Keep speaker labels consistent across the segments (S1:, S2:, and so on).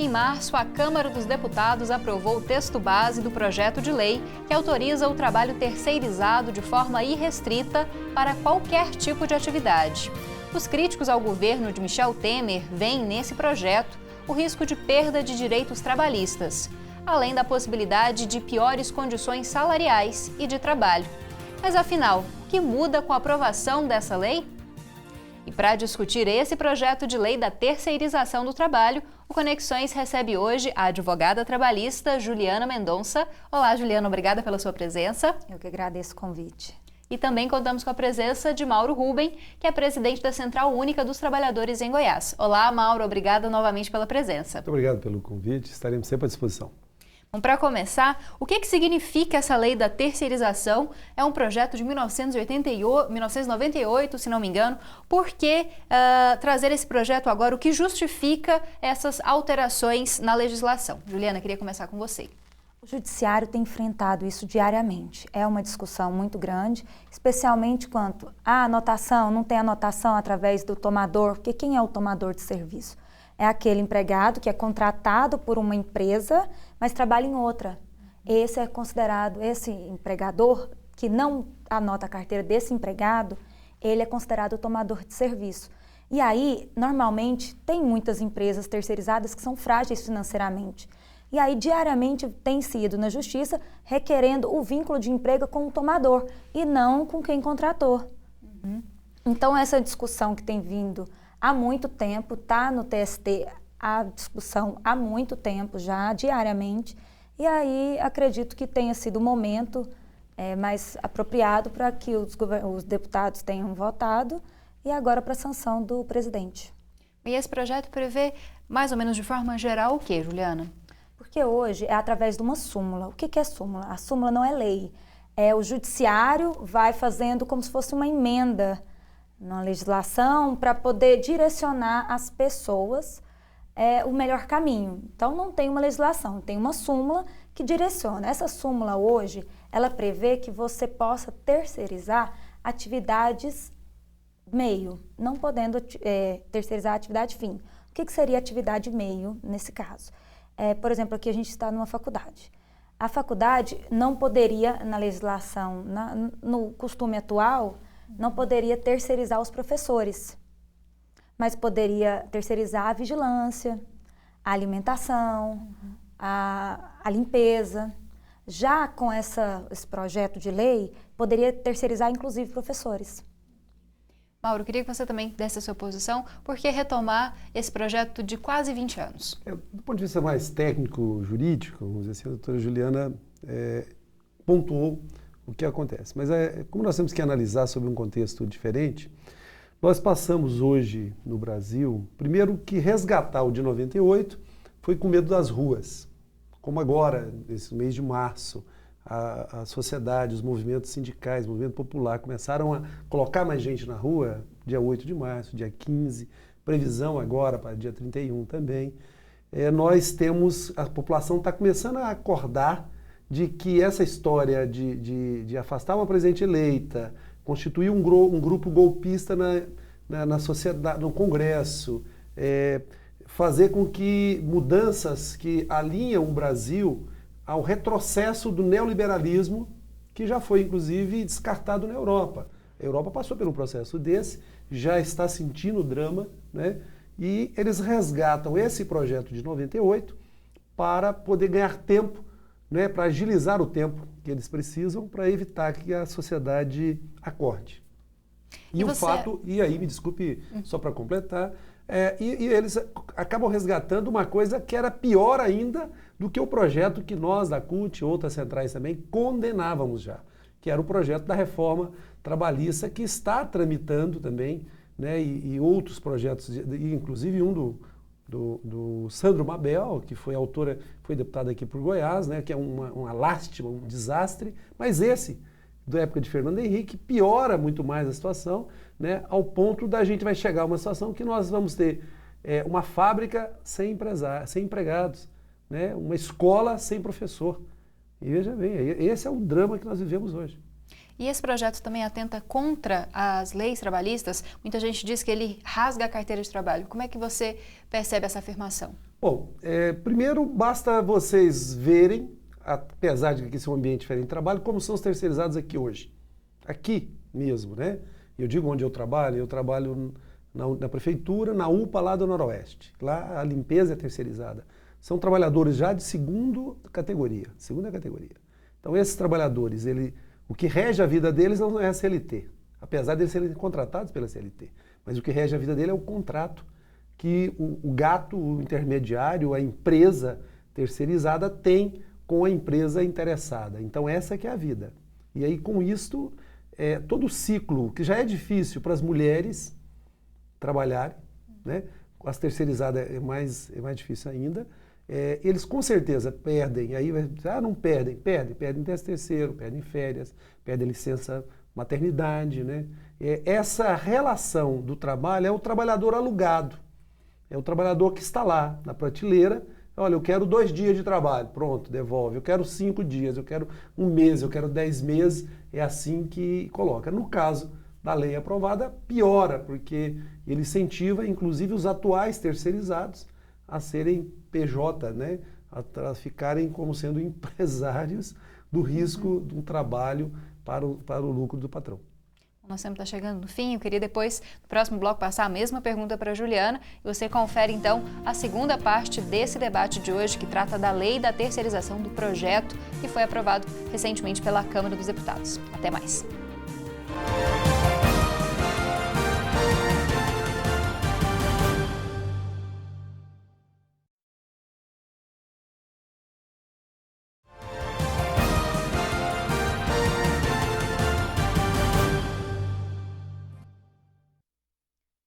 S1: Em março, a Câmara dos Deputados aprovou o texto base do projeto de lei que autoriza o trabalho terceirizado de forma irrestrita para qualquer tipo de atividade. Os críticos ao governo de Michel Temer veem nesse projeto o risco de perda de direitos trabalhistas, além da possibilidade de piores condições salariais e de trabalho. Mas afinal, o que muda com a aprovação dessa lei? E para discutir esse projeto de lei da terceirização do trabalho, o Conexões recebe hoje a advogada trabalhista Juliana Mendonça. Olá, Juliana, obrigada pela sua presença.
S2: Eu que agradeço o convite.
S1: E também contamos com a presença de Mauro Ruben, que é presidente da Central Única dos Trabalhadores em Goiás. Olá, Mauro, obrigada novamente pela presença.
S3: Muito obrigado pelo convite, estaremos sempre à disposição.
S1: Bom, para começar, o que significa essa lei da terceirização? É um projeto de 1998, se não me engano. Por que trazer esse projeto agora? O que justifica essas alterações na legislação? Juliana, queria começar com você.
S2: O judiciário tem enfrentado isso diariamente. É uma discussão muito grande, especialmente quanto à anotação, não tem anotação através do tomador, porque quem é o tomador de serviço? É aquele empregado que é contratado por uma empresa, mas trabalha em outra. Esse é considerado, esse empregador que não anota a carteira desse empregado, ele é considerado o tomador de serviço. E aí, normalmente, tem muitas empresas terceirizadas que são frágeis financeiramente. E aí, diariamente, tem sido na justiça requerendo o vínculo de emprego com o tomador e não com quem contratou. Então, essa discussão que tem vindo há muito tempo, está no TST a discussão há muito tempo já, diariamente, e aí acredito que tenha sido o momento mais apropriado para que os deputados tenham votado e agora para a sanção do presidente.
S1: E esse projeto prevê, mais ou menos de forma geral, o que, Juliana?
S2: Porque hoje é através de uma súmula. O que é súmula? A súmula não é lei. O judiciário vai fazendo como se fosse uma emenda na legislação para poder direcionar as pessoas o melhor caminho. Então, não tem uma legislação, tem uma súmula que direciona. Essa súmula hoje, ela prevê que você possa terceirizar atividades meio, não podendo terceirizar a atividade fim. O que seria atividade meio nesse caso? Por exemplo, aqui a gente está numa faculdade. A faculdade não poderia, na legislação, no costume atual, não poderia terceirizar os professores, mas poderia terceirizar a vigilância, a alimentação, a limpeza. Já com esse projeto de lei, poderia terceirizar inclusive professores.
S1: Mauro, queria que você também desse a sua posição, por que retomar esse projeto de quase 20 anos?
S3: Do ponto de vista mais técnico, jurídico, vamos dizer assim, a doutora Juliana pontuou o que acontece. Mas como nós temos que analisar sobre um contexto diferente, nós passamos hoje no Brasil, primeiro que resgatar o de 98 foi com medo das ruas. Como agora, nesse mês de março, a sociedade, os movimentos sindicais, o movimento popular começaram a colocar mais gente na rua, dia 8 de março, dia 15, previsão agora para dia 31 também. A população está começando a acordar de que essa história de afastar uma presidente eleita, constituir um grupo golpista na sociedade, no Congresso, fazer com que mudanças que alinham o Brasil ao retrocesso do neoliberalismo, que já foi, inclusive, descartado na Europa. A Europa passou por um processo desse, já está sentindo o drama, né? E eles resgatam esse projeto de 98 para poder ganhar tempo, né, para agilizar o tempo que eles precisam para evitar que a sociedade acorde. E aí, me desculpe, só para completar, e eles acabam resgatando uma coisa que era pior ainda do que o projeto que nós, da CUT e outras centrais também, condenávamos já, que era o projeto da reforma trabalhista que está tramitando também, né, e outros projetos, inclusive um do Sandro Mabel, que foi autora, foi deputado aqui por Goiás, né, que é uma lástima, um desastre, mas esse, da época de Fernando Henrique, piora muito mais a situação, né, ao ponto da gente vai chegar a uma situação que nós vamos ter uma fábrica sem empregados, né, uma escola sem professor. E veja bem, esse é o drama que nós vivemos hoje.
S1: E esse projeto também atenta contra as leis trabalhistas? Muita gente diz que ele rasga a carteira de trabalho. Como é que você percebe essa afirmação?
S3: Bom, primeiro basta vocês verem, apesar de que esse é um ambiente diferente de trabalho, como são os terceirizados aqui hoje. Aqui mesmo, né? Eu digo onde eu trabalho na prefeitura, na UPA lá do Noroeste. Lá a limpeza é terceirizada. São trabalhadores já de segunda categoria. Então esses trabalhadores, o que rege a vida deles não é a CLT, apesar de eles serem contratados pela CLT. Mas o que rege a vida dele é o contrato que o gato, o intermediário, a empresa terceirizada tem com a empresa interessada. Então essa que é a vida. E aí com isto, todo o ciclo, que já é difícil para as mulheres trabalharem, né? As terceirizadas é mais difícil ainda, eles com certeza perdem, aí vai dizer, não perdem 13º, perdem férias, perdem licença maternidade, né? Essa relação do trabalho é o trabalhador alugado, é o trabalhador que está lá na prateleira, olha, eu quero 2 dias de trabalho, pronto, devolve, eu quero 5 dias, eu quero 1 mês, eu quero 10 meses, é assim que coloca. No caso da lei aprovada, piora, porque ele incentiva, inclusive, os atuais terceirizados a serem PJ, né? A ficarem como sendo empresários do risco de um trabalho para o lucro do patrão.
S1: Nós sempre está chegando no fim, eu queria depois, no próximo bloco, passar a mesma pergunta para a Juliana e você confere então a segunda parte desse debate de hoje, que trata da lei da terceirização do projeto que foi aprovado recentemente pela Câmara dos Deputados. Até mais.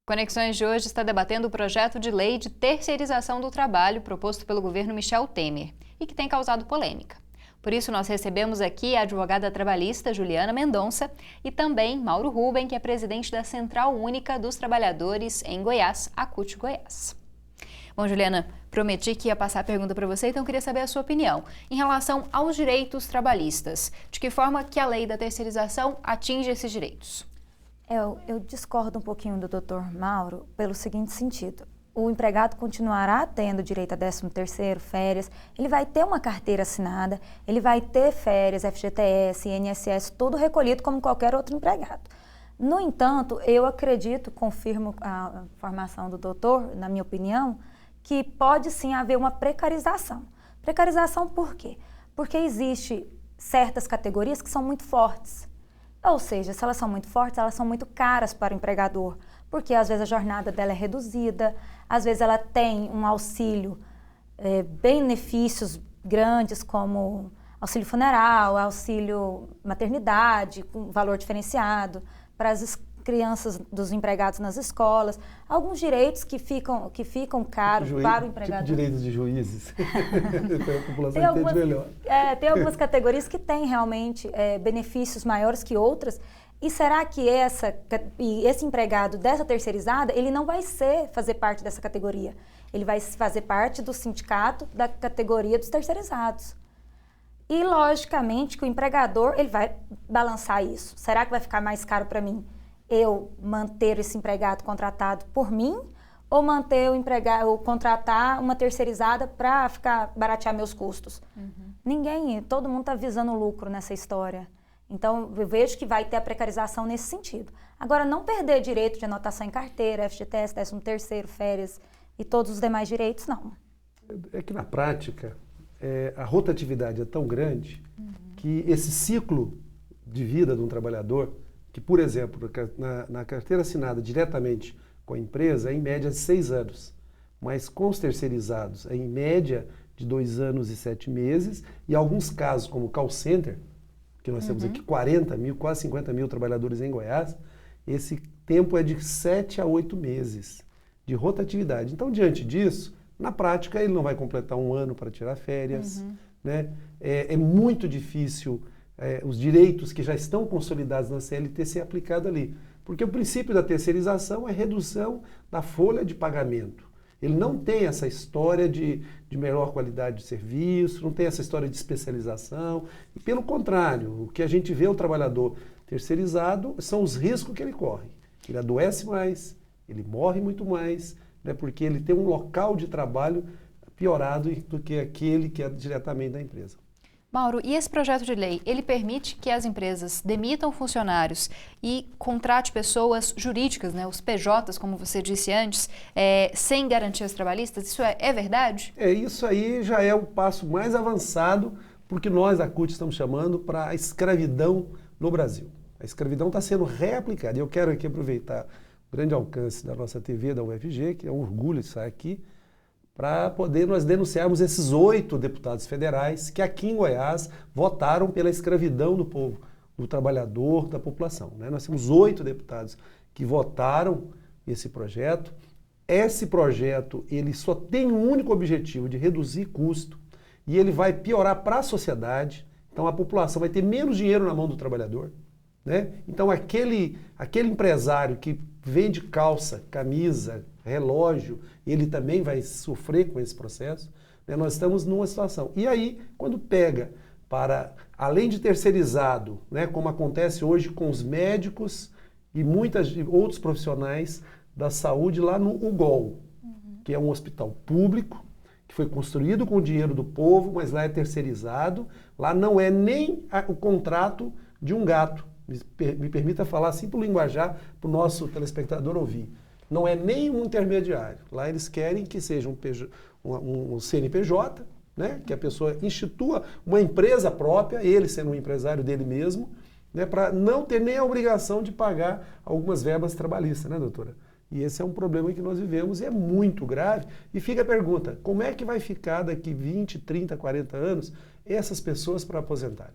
S1: Conexões de hoje está debatendo o projeto de lei de terceirização do trabalho proposto pelo governo Michel Temer e que tem causado polêmica. Por isso, nós recebemos aqui a advogada trabalhista Juliana Mendonça e também Mauro Ruben, que é presidente da Central Única dos Trabalhadores em Goiás, a CUT Goiás. Bom, Juliana, prometi que ia passar a pergunta para você, então queria saber a sua opinião em relação aos direitos trabalhistas. De que forma que a lei da terceirização atinge esses direitos?
S2: Eu discordo um pouquinho do Dr. Mauro pelo seguinte sentido. O empregado continuará tendo direito a 13º, férias, ele vai ter uma carteira assinada, ele vai ter férias, FGTS, INSS, tudo recolhido como qualquer outro empregado. No entanto, eu acredito, confirmo a formação do doutor, na minha opinião, que pode sim haver uma precarização. Precarização por quê? Porque existe certas categorias que são muito fortes. Ou seja, se elas são muito fortes, elas são muito caras para o empregador, porque às vezes a jornada dela é reduzida, às vezes ela tem um auxílio, benefícios grandes como auxílio funeral, auxílio maternidade, com valor diferenciado para as crianças dos empregados nas escolas, alguns direitos que ficam caros para o empregador.
S3: Tipo direitos de juízes, a população entende melhor.
S2: Tem algumas categorias que têm realmente benefícios maiores que outras, e será que esse empregado dessa terceirizada, ele não vai fazer parte dessa categoria? Ele vai fazer parte do sindicato da categoria dos terceirizados. E, logicamente, que o empregador ele vai balançar isso. Será que vai ficar mais caro para mim eu manter esse empregado contratado por mim ou manter ou contratar uma terceirizada para baratear meus custos? Todo mundo está visando lucro nessa história. Então, eu vejo que vai ter a precarização nesse sentido. Agora, não perder direito de anotação em carteira, FGTS, 13º, férias e todos os demais direitos, não.
S3: É que na prática, a rotatividade é tão grande que esse ciclo de vida de um trabalhador, que, por exemplo, na carteira assinada diretamente com a empresa, é em média de 6 anos, mas com os terceirizados é em média de 2 anos e 7 meses, e alguns casos, como o call center, que nós temos aqui 40 mil, quase 50 mil trabalhadores em Goiás, esse tempo é de 7 a 8 meses de rotatividade. Então, diante disso, na prática, ele não vai completar 1 ano para tirar férias, né? É muito difícil os direitos que já estão consolidados na CLT ser aplicado ali. Porque o princípio da terceirização é redução da folha de pagamento. Ele não tem essa história de melhor qualidade de serviço, não tem essa história de especialização. E pelo contrário, o que a gente vê o trabalhador terceirizado são os riscos que ele corre. Ele adoece mais, ele morre muito mais, né, porque ele tem um local de trabalho piorado do que aquele que é diretamente da empresa.
S1: Mauro, e esse projeto de lei, ele permite que as empresas demitam funcionários e contrate pessoas jurídicas, né, os PJs, como você disse antes, sem garantias trabalhistas? Isso é verdade?
S3: Isso aí já é o passo mais avançado, porque nós, a CUT, estamos chamando para a escravidão no Brasil. A escravidão está sendo reaplicada. E eu quero aqui aproveitar o grande alcance da nossa TV, da UFG, que é um orgulho estar aqui, para poder nós denunciarmos esses 8 deputados federais que aqui em Goiás votaram pela escravidão do povo, do trabalhador, da população, né? Nós temos 8 deputados que votaram esse projeto. Esse projeto, ele só tem um único objetivo, de reduzir custo, e ele vai piorar para a sociedade. Então a população vai ter menos dinheiro na mão do trabalhador, né? Então aquele empresário que vende calça, camisa, relógio, ele também vai sofrer com esse processo, né? Nós estamos numa situação. E aí, quando pega para, além de terceirizado, né, como acontece hoje com os médicos e muitos outros profissionais da saúde lá no UGOL, que é um hospital público, que foi construído com o dinheiro do povo, mas lá é terceirizado, lá não é nem o contrato de um gato. Me permita falar assim para o linguajar, para o nosso telespectador ouvir. Não é nem um intermediário. Lá eles querem que seja um CNPJ, né? Que a pessoa institua uma empresa própria, ele sendo um empresário dele mesmo, né? Para não ter nem a obrigação de pagar algumas verbas trabalhistas, né, doutora? E esse é um problema que nós vivemos e é muito grave. E fica a pergunta, como é que vai ficar daqui 20, 30, 40 anos essas pessoas para aposentarem?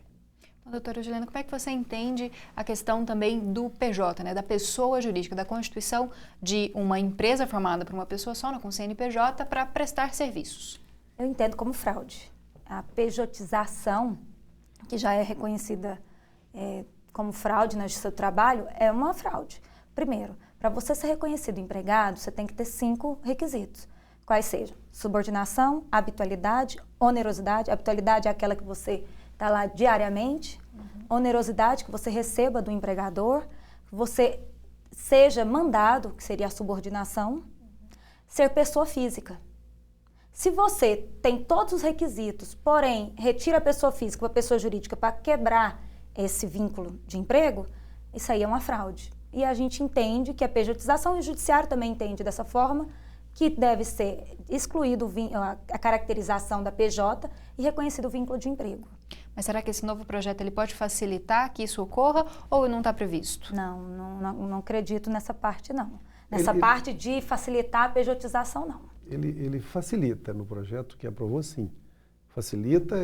S1: Doutora Juliana, como é que você entende a questão também do PJ, né, da pessoa jurídica, da constituição de uma empresa formada por uma pessoa só, com CNPJ, para prestar serviços?
S2: Eu entendo como fraude. A pejotização, que já é reconhecida como fraude na Justiça do Trabalho, é uma fraude. Primeiro, para você ser reconhecido empregado, você tem que ter 5 requisitos. Quais sejam? Subordinação, habitualidade, onerosidade. A habitualidade é aquela que você está lá diariamente. Onerosidade, que você receba do empregador, que você seja mandado, que seria a subordinação. Ser pessoa física. Se você tem todos os requisitos, porém retira a pessoa física para a pessoa jurídica para quebrar esse vínculo de emprego, isso aí é uma fraude. E a gente entende que a pejotização, e o judiciário também entende dessa forma, que deve ser excluído a caracterização da PJ e reconhecido o vínculo de emprego.
S1: Mas será que esse novo projeto ele pode facilitar que isso ocorra ou não está previsto?
S2: Não acredito nessa parte, não. Nessa parte de facilitar a pejotização, não.
S3: Ele facilita no projeto que aprovou, sim. Facilita,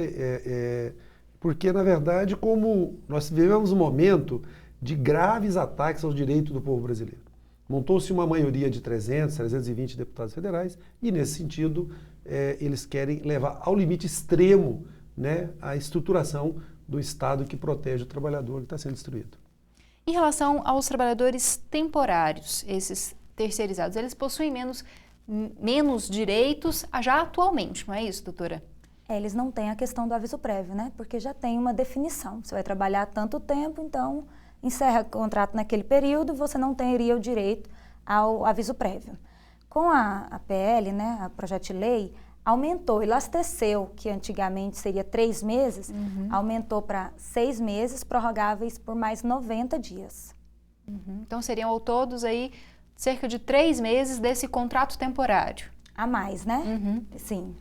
S3: porque, na verdade, como nós vivemos um momento de graves ataques aos direitos do povo brasileiro. Montou-se uma maioria de 320 deputados federais e, nesse sentido, eles querem levar ao limite extremo, né, a estruturação do Estado que protege o trabalhador que está sendo destruído.
S1: Em relação aos trabalhadores temporários, esses terceirizados, eles possuem menos direitos já atualmente, não é isso, doutora?
S2: Eles não têm a questão do aviso prévio, né? Porque já tem uma definição. Você vai trabalhar tanto tempo, então encerra o contrato naquele período, você não teria o direito ao aviso prévio. Com a PL, né, a projeto de lei, aumentou, elasteceu, que antigamente seria 3 meses, aumentou para 6 meses, prorrogáveis por mais 90 dias.
S1: Então seriam ao todos aí cerca de 3 meses desse contrato temporário.
S2: A mais, né? Sim.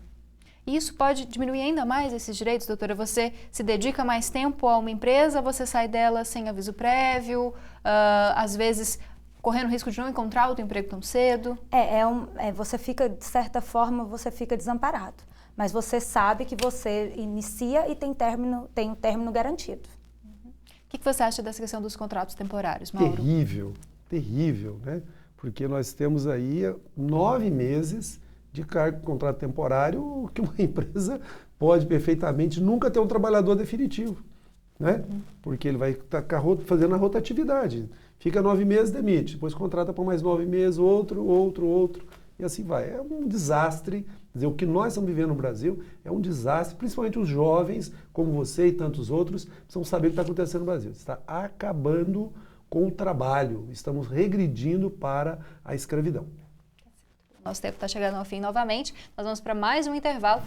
S1: E isso pode diminuir ainda mais esses direitos, doutora? Você se dedica mais tempo a uma empresa, você sai dela sem aviso prévio, às vezes correndo o risco de não encontrar outro emprego tão cedo?
S2: Você fica, de certa forma, você fica desamparado. Mas você sabe que você inicia e tem um término garantido.
S1: O que você acha dessa questão dos contratos temporários, Mauro?
S3: Terrível, terrível, né? Porque nós temos aí 9 meses de contrato temporário que uma empresa pode perfeitamente nunca ter um trabalhador definitivo, né? Porque ele vai estar fazendo a rotatividade. Fica 9 meses, demite, depois contrata por mais 9 meses, outro, e assim vai. É um desastre Quer dizer, o que nós estamos vivendo no Brasil é um desastre, principalmente os jovens, como você e tantos outros, precisam saber o que está acontecendo no Brasil. Está acabando com o trabalho, estamos regredindo para a escravidão.
S1: Nosso tempo está chegando ao fim novamente. Nós vamos para mais um intervalo.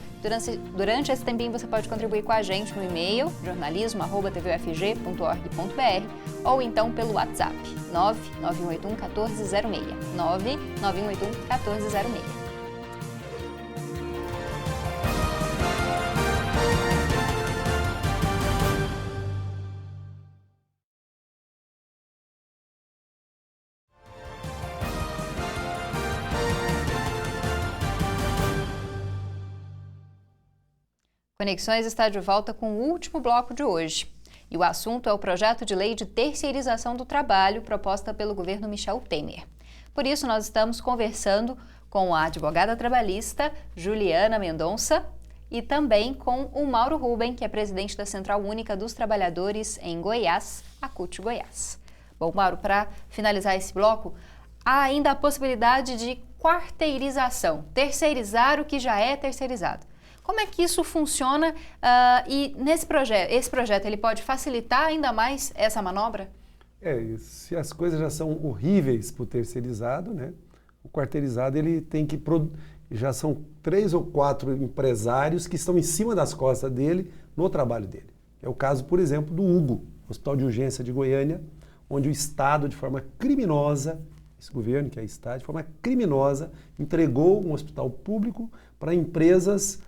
S1: Durante esse tempinho você pode contribuir com a gente no e-mail jornalismo@tvufg.org.br ou então pelo WhatsApp 99181 1406. 99181 1406. Conexões está de volta com o último bloco de hoje. E o assunto é o projeto de lei de terceirização do trabalho proposta pelo governo Michel Temer. Por isso, nós estamos conversando com a advogada trabalhista Juliana Mendonça e também com o Mauro Ruben, que é presidente da Central Única dos Trabalhadores em Goiás, a CUT Goiás. Bom, Mauro, para finalizar esse bloco, há ainda a possibilidade de quarteirização, terceirizar o que já é terceirizado. Como é que isso funciona e esse projeto ele pode facilitar ainda mais essa manobra?
S3: Se as coisas já são horríveis para o terceirizado, né? O quarteirizado ele tem que já são 3 ou 4 empresários que estão em cima das costas dele no trabalho dele. É o caso, por exemplo, do Hugo, Hospital de Urgência de Goiânia, onde o Estado, de forma criminosa, esse governo que é Estado, de forma criminosa, entregou um hospital público para empresas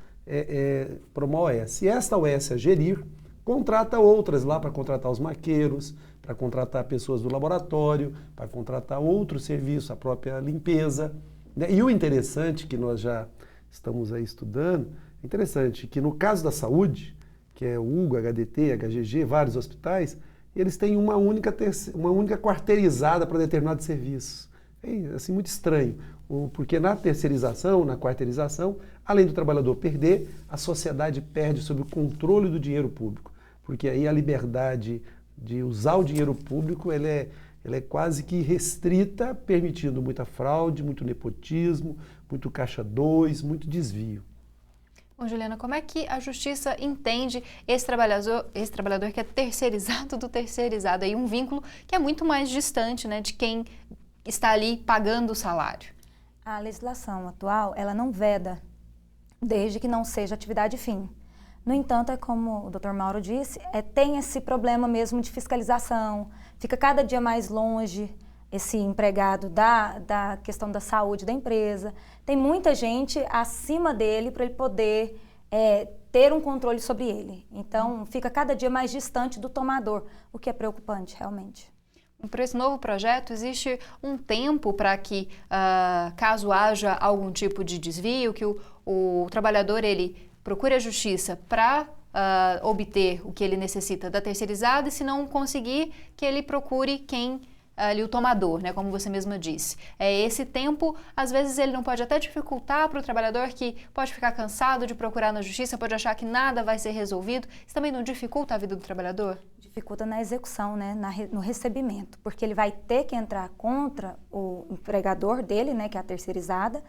S3: para uma OS. E esta OS, a Gerir, contrata outras lá para contratar os maqueiros, para contratar pessoas do laboratório, para contratar outros serviços, a própria limpeza. Né? E o interessante, que nós já estamos aí estudando, é interessante que no caso da saúde, que é o Hugo, HDT, HGG, vários hospitais, eles têm uma única quarteirizada para determinados serviços. É assim, muito estranho, porque na terceirização, na quarteirização, além do trabalhador perder, a sociedade perde sob o controle do dinheiro público, porque aí a liberdade de usar o dinheiro público ela é quase que restrita, permitindo muita fraude, muito nepotismo, muito caixa 2, muito desvio.
S1: Bom, Juliana, como é que a justiça entende esse trabalhador que é terceirizado do terceirizado? Aí um vínculo que é muito mais distante, né, de quem está ali pagando o salário.
S2: A legislação atual, ela não veda, desde que não seja atividade fim. No entanto, é como o Dr. Mauro disse, tem esse problema mesmo de fiscalização, fica cada dia mais longe esse empregado da questão da saúde da empresa. Tem muita gente acima dele para ele poder ter um controle sobre ele. Então, fica cada dia mais distante do tomador, o que é preocupante, realmente.
S1: Para esse novo projeto, existe um tempo para que, caso haja algum tipo de desvio, que o trabalhador ele procure a justiça para obter o que ele necessita da terceirizada e, se não conseguir, que ele procure ali o tomador, né, como você mesma disse. Esse tempo, às vezes, ele não pode até dificultar para o trabalhador que pode ficar cansado de procurar na justiça, pode achar que nada vai ser resolvido. Isso também não dificulta a vida do trabalhador?
S2: Dificulta na execução, né, no recebimento, porque ele vai ter que entrar contra o empregador dele, né, que é a terceirizada,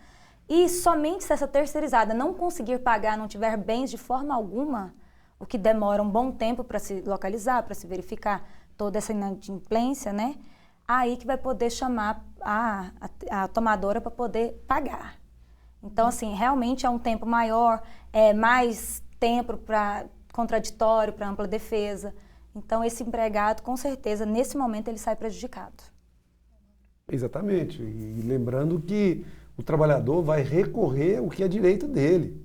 S2: e somente se essa terceirizada não conseguir pagar, não tiver bens de forma alguma, o que demora um bom tempo para se localizar, para se verificar toda essa inadimplência, né, aí que vai poder chamar a tomadora para poder pagar. Então, assim, realmente é um tempo maior, mais tempo para contraditório, para ampla defesa. Então, esse empregado, com certeza, nesse momento, ele sai prejudicado.
S3: Exatamente. E lembrando que o trabalhador vai recorrer o que é direito dele.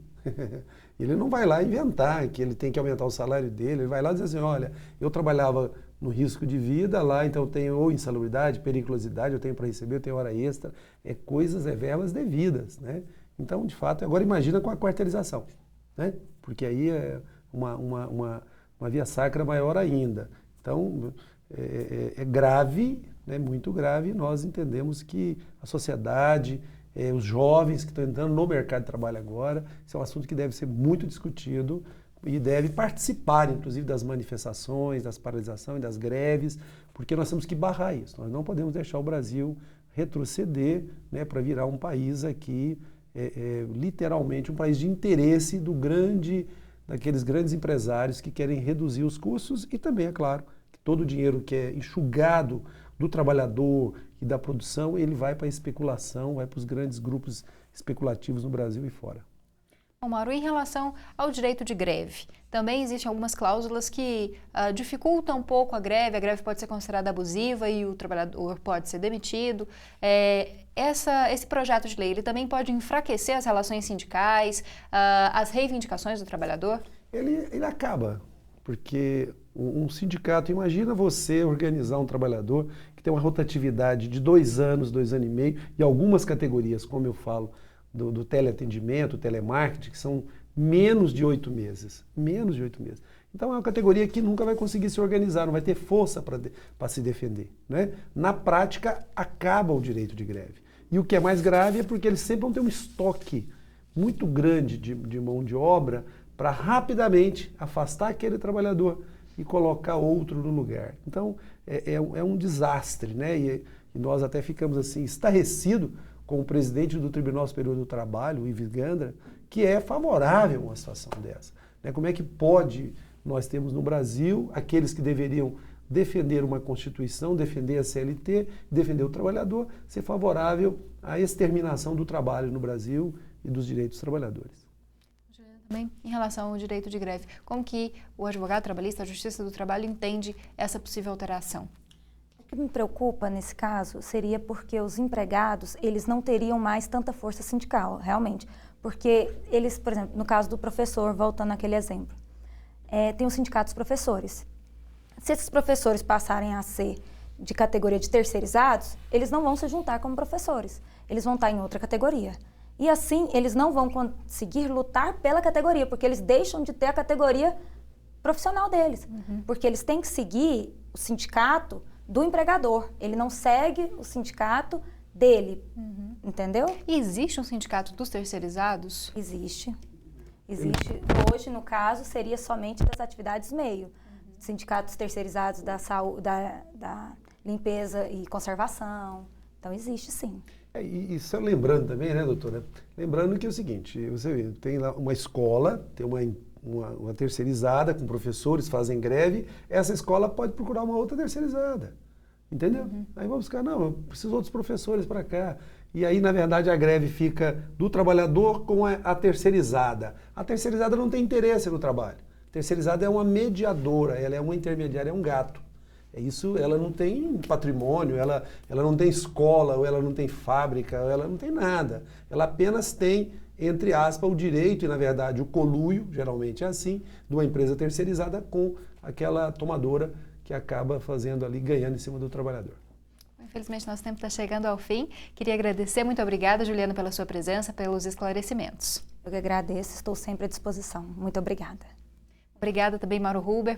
S3: Ele não vai lá inventar que ele tem que aumentar o salário dele. Ele vai lá dizer assim, olha, eu trabalhava no risco de vida lá, então eu tenho ou insalubridade, periculosidade, eu tenho para receber, eu tenho hora extra. Verbas devidas, né? Então, de fato, agora imagina com a quarteirização, né? Porque aí é uma via sacra maior ainda. Então, é grave, né, muito grave, e nós entendemos que a sociedade, os jovens que estão entrando no mercado de trabalho agora, isso é um assunto que deve ser muito discutido e deve participar, inclusive, das manifestações, das paralisações, das greves, porque nós temos que barrar isso. Nós não podemos deixar o Brasil retroceder, né, para virar um país aqui literalmente um país de interesse daqueles grandes empresários que querem reduzir os custos e também, é claro, que todo o dinheiro que é enxugado do trabalhador e da produção, ele vai para a especulação, vai para os grandes grupos especulativos no Brasil e fora.
S1: Bom, Mauro, em relação ao direito de greve, também existem algumas cláusulas que dificultam um pouco a greve pode ser considerada abusiva e o trabalhador pode ser demitido. Esse projeto de lei, ele também pode enfraquecer as relações sindicais, as reivindicações do trabalhador?
S3: Ele acaba, porque um sindicato, imagina você organizar um trabalhador que tem uma rotatividade de 2 anos, 2 anos e meio, e algumas categorias, como eu falo, do teleatendimento, telemarketing, que são menos de 8 meses. Menos de 8 meses. Então é uma categoria que nunca vai conseguir se organizar, não vai ter força para se defender. Né? Na prática, acaba o direito de greve. E o que é mais grave é porque eles sempre vão ter um estoque muito grande de mão de obra para rapidamente afastar aquele trabalhador e colocar outro no lugar. Então é um desastre, né? E nós até ficamos assim, estarrecidos com o presidente do Tribunal Superior do Trabalho, o Ives Gandra, que é favorável a uma situação dessa. Né? Como é que pode nós temos no Brasil aqueles que deveriam defender uma Constituição, defender a CLT, defender o trabalhador, ser favorável à exterminação do trabalho no Brasil e dos direitos dos trabalhadores.
S1: Também em relação ao direito de greve, como que o advogado trabalhista, a Justiça do Trabalho entende essa possível alteração?
S2: O que me preocupa nesse caso seria porque os empregados, eles não teriam mais tanta força sindical, realmente. Porque eles, por exemplo, no caso do professor, voltando àquele exemplo, tem os sindicatos professores. Se esses professores passarem a ser de categoria de terceirizados, eles não vão se juntar como professores, eles vão estar em outra categoria. E assim, eles não vão conseguir lutar pela categoria, porque eles deixam de ter a categoria profissional deles. Porque eles têm que seguir o sindicato do empregador, ele não segue o sindicato dele, entendeu?
S1: E existe um sindicato dos terceirizados?
S2: Existe. Hoje, no caso, seria somente das atividades meio. Sindicatos terceirizados da saúde, da limpeza e conservação. Então, existe sim.
S3: E só lembrando também, né, doutora? Lembrando que é o seguinte, você tem lá uma escola, tem uma terceirizada com professores, fazem greve, essa escola pode procurar uma outra terceirizada, entendeu? Aí vamos buscar, não, eu preciso de outros professores para cá. E aí, na verdade, a greve fica do trabalhador com a terceirizada. A terceirizada não tem interesse no trabalho. A terceirizada é uma mediadora, ela é uma intermediária, é um gato. É isso, ela não tem patrimônio, ela não tem escola, ou ela não tem fábrica, ou ela não tem nada. Ela apenas tem, entre aspas, o direito e, na verdade, o conluio, geralmente é assim, de uma empresa terceirizada com aquela tomadora que acaba fazendo ali, ganhando em cima do trabalhador.
S1: Infelizmente, nosso tempo está chegando ao fim. Queria agradecer, muito obrigada, Juliana, pela sua presença, pelos esclarecimentos.
S2: Eu que agradeço, estou sempre à disposição. Muito obrigada.
S1: Obrigada também, Mauro Ruben,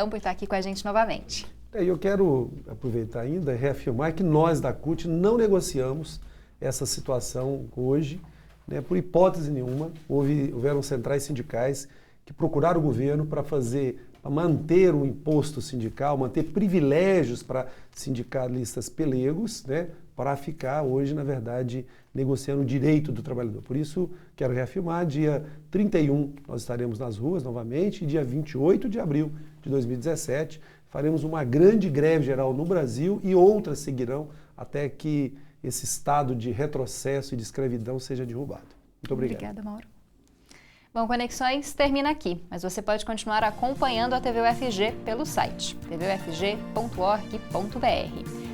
S1: por estar aqui com a gente novamente.
S3: Eu quero aproveitar ainda e reafirmar que nós da CUT não negociamos essa situação hoje, né, por hipótese nenhuma. Houveram centrais sindicais que procuraram o governo para manter o imposto sindical, manter privilégios para sindicalistas pelegos, né, para ficar hoje, na verdade, negociando o direito do trabalhador. Por isso, quero reafirmar, dia 31 nós estaremos nas ruas novamente e dia 28 de abril de 2017 faremos uma grande greve geral no Brasil e outras seguirão até que esse estado de retrocesso e de escravidão seja derrubado. Muito obrigado.
S1: Obrigada, Mauro. Bom, Conexões termina aqui, mas você pode continuar acompanhando a TV UFG pelo site tvufg.org.br.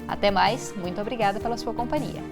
S1: Até mais, muito obrigada pela sua companhia.